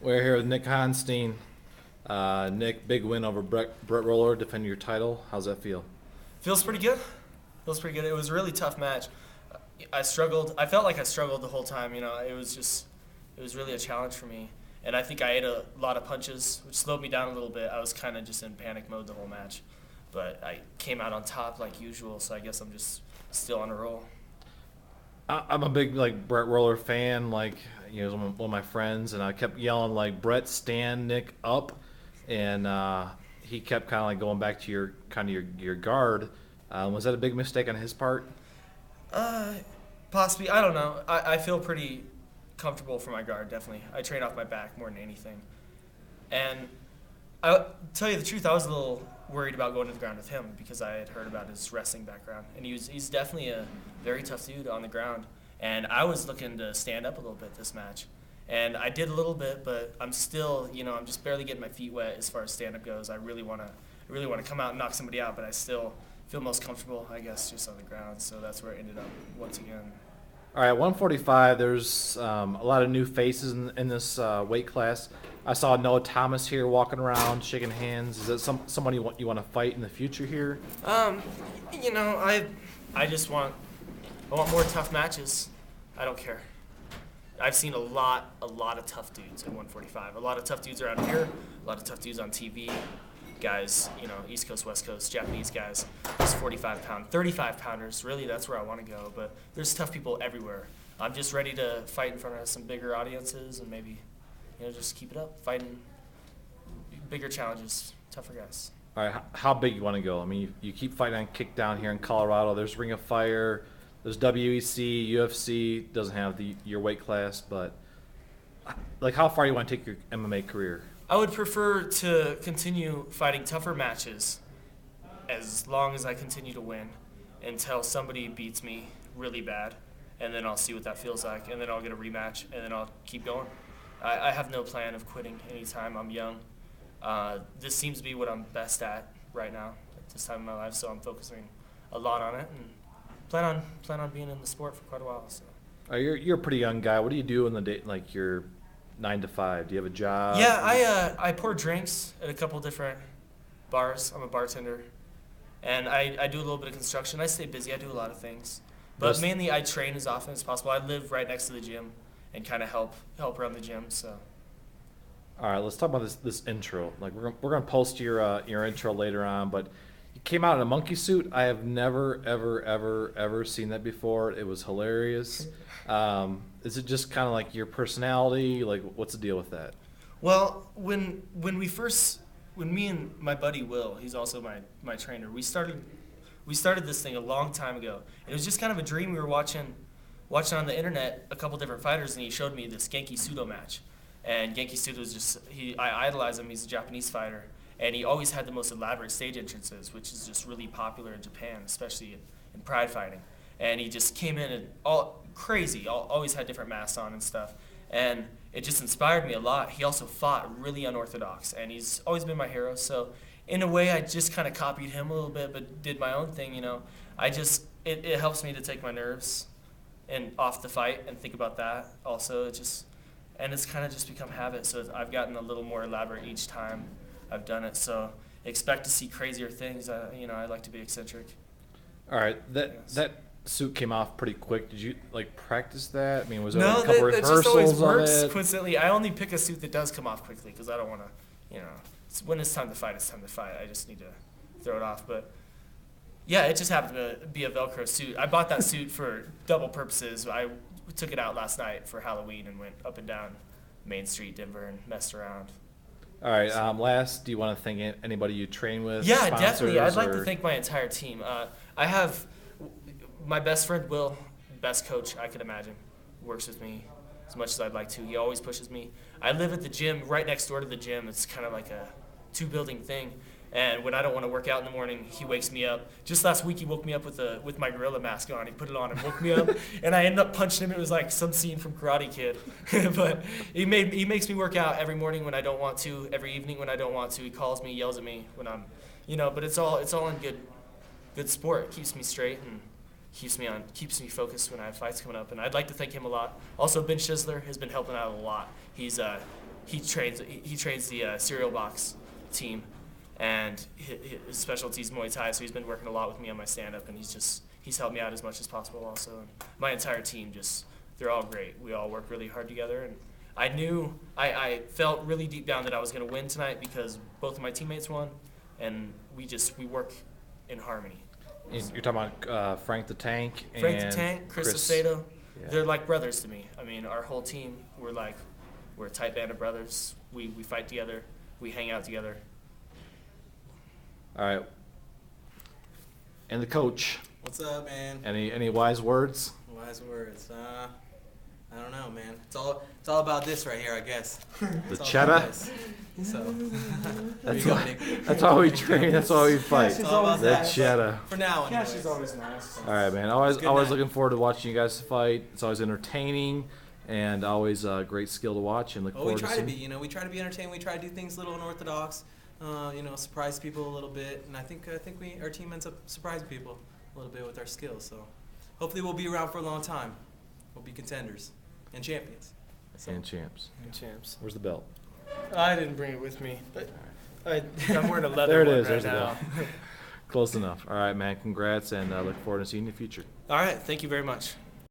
We're here with Nick Honstein. Nick, big win over Brett Roller, defending your title. How's that feel? Feels pretty good. Feels pretty good. It was a really tough match. I struggled. I felt like I struggled the whole time. It was really a challenge for me. And I think I ate a lot of punches, which slowed me down a little bit. I was kind of just in panic mode the whole match. But I came out on top like usual, so I guess I'm just still on a roll. I'm a big Brett Roller fan. One of my friends, and I kept yelling Brett, stand Nick up, and he kept kind of going back to your guard. Was that a big mistake on his part? Uh, Possibly. I don't know. I feel pretty comfortable for my guard, definitely. I train off my back more than anything. And I tell you the truth, I was a little worried about going to the ground with him because I had heard about his wrestling background. And he's definitely a very tough dude on the ground. And I was looking to stand up a little bit this match. And I did a little bit, but I'm still, I'm just barely getting my feet wet as far as stand-up goes. I really want to come out and knock somebody out, but I still feel most comfortable, I guess, just on the ground. So that's where I ended up once again. All right, 145. There's a lot of new faces in this weight class. I saw Noah Thomas here walking around, shaking hands. Is that somebody you want to fight in the future here? I just want more tough matches. I don't care. I've seen a lot of tough dudes at 145. A lot of tough dudes around here. A lot of tough dudes on TV. Guys, East Coast, West Coast, Japanese guys. There's 45-pound, 35-pounders. Really, that's where I want to go. But there's tough people everywhere. I'm just ready to fight in front of some bigger audiences and maybe, just keep it up, fighting bigger challenges, tougher guys. All right, how big you want to go? I mean, you keep fighting on Kickdown here in Colorado. There's Ring of Fire. There's WEC, UFC. Doesn't have your weight class, but how far you want to take your MMA career? I would prefer to continue fighting tougher matches as long as I continue to win until somebody beats me really bad, and then I'll see what that feels like, and then I'll get a rematch, and then I'll keep going. I have no plan of quitting anytime. I'm young. This seems to be what I'm best at right now at this time in my life, so I'm focusing a lot on it and plan on being in the sport for quite a while. So. You're a pretty young guy. What do you do in the day, your 9 to 5? Do you have a job? Yeah, I pour drinks at a couple different bars. I'm a bartender, and I do a little bit of construction. I stay busy. I do a lot of things, but mainly I train as often as possible. I live right next to the gym, and kind of help run the gym. So. All right, let's talk about this intro. We're gonna post your intro later on, but you came out in a monkey suit. I have never ever seen that before. It was hilarious. Is it just kind of your personality? What's the deal with that? Well, when me and my buddy Will, he's also my trainer, we started this thing a long time ago. It was just kind of a dream. We were watching on the internet a couple different fighters, and he showed me this Genki Sudo match. And Genki Sudo is I idolize him. He's a Japanese fighter, and he always had the most elaborate stage entrances, which is just really popular in Japan, especially in pride fighting. And he just came in and always had different masks on and stuff. And it just inspired me a lot. He also fought really unorthodox, and he's always been my hero. So in a way, I just kind of copied him a little bit, but did my own thing. It helps me to take my nerves and off the fight and think about that. Also, and it's kind of just become habit. So I've gotten a little more elaborate each time I've done it. So expect to see crazier things. I like to be eccentric. All right, that suit came off pretty quick. Did you practice that? I mean, was there No, a couple it just rehearsals always of works it? coincidentally. I only pick a suit that does come off quickly because I don't want to, when it's time to fight, it's time to fight. I just need to throw it off. But yeah, it just happened to be a Velcro suit. I bought that suit for double purposes. I took it out last night for Halloween and went up and down Main Street, Denver, and messed around. All right. Last, do you want to thank anybody you train with? Yeah, definitely. I'd like or- to thank my entire team. I have my best friend, Will, best coach I could imagine, works with me as much as I'd like to. He always pushes me. I live at the gym right next door to the gym. It's kind of like a two-building thing. And when I don't want to work out in the morning, he wakes me up. Just last week, he woke me up with my gorilla mask on. He put it on and woke me up, and I ended up punching him. It was like some scene from Karate Kid. But he makes me work out every morning when I don't want to, every evening when I don't want to. He calls me, yells at me when I'm, But it's all in good sport. It keeps me straight and keeps me focused when I have fights coming up. And I'd like to thank him a lot. Also, Ben Schisler has been helping out a lot. He's he trains the cereal box team, and his specialty is Muay Thai. So he's been working a lot with me on my stand up, and he's helped me out as much as possible also. And my entire team they're all great. We all work really hard together, and I felt really deep down that I was going to win tonight because both of my teammates won, and we work in harmony. You're talking about Frank the Tank and Frank the Tank, Chris Aceto. Yeah. They're like brothers to me. I mean, our whole team, we're a tight band of brothers. We fight together. We hang out together. All right. And the coach. What's up, man? Any wise words? Wise words. I don't know, man. It's all about this right here, I guess. The cheddar. So That's why we train. That's why we fight. It's all about The that. cheddar. For now, Yeah, anyways. she's always nice. All right, man. Always Good night. looking forward to watching you guys fight. It's always entertaining and always a great skill to watch and look Well, we forward try to to be. seeing. We try to be entertaining. We try to do things a little unorthodox. Surprise people a little bit, and I think our team ends up surprising people a little bit with our skills. So hopefully we'll be around for a long time. We'll be contenders and champions. And champs. Champs. Where's the belt? I didn't bring it with me, but I'm wearing a leather There it one is. right There's the now. belt. Close enough. All right, man. Congrats, and look forward to seeing you in the future. All right. Thank you very much.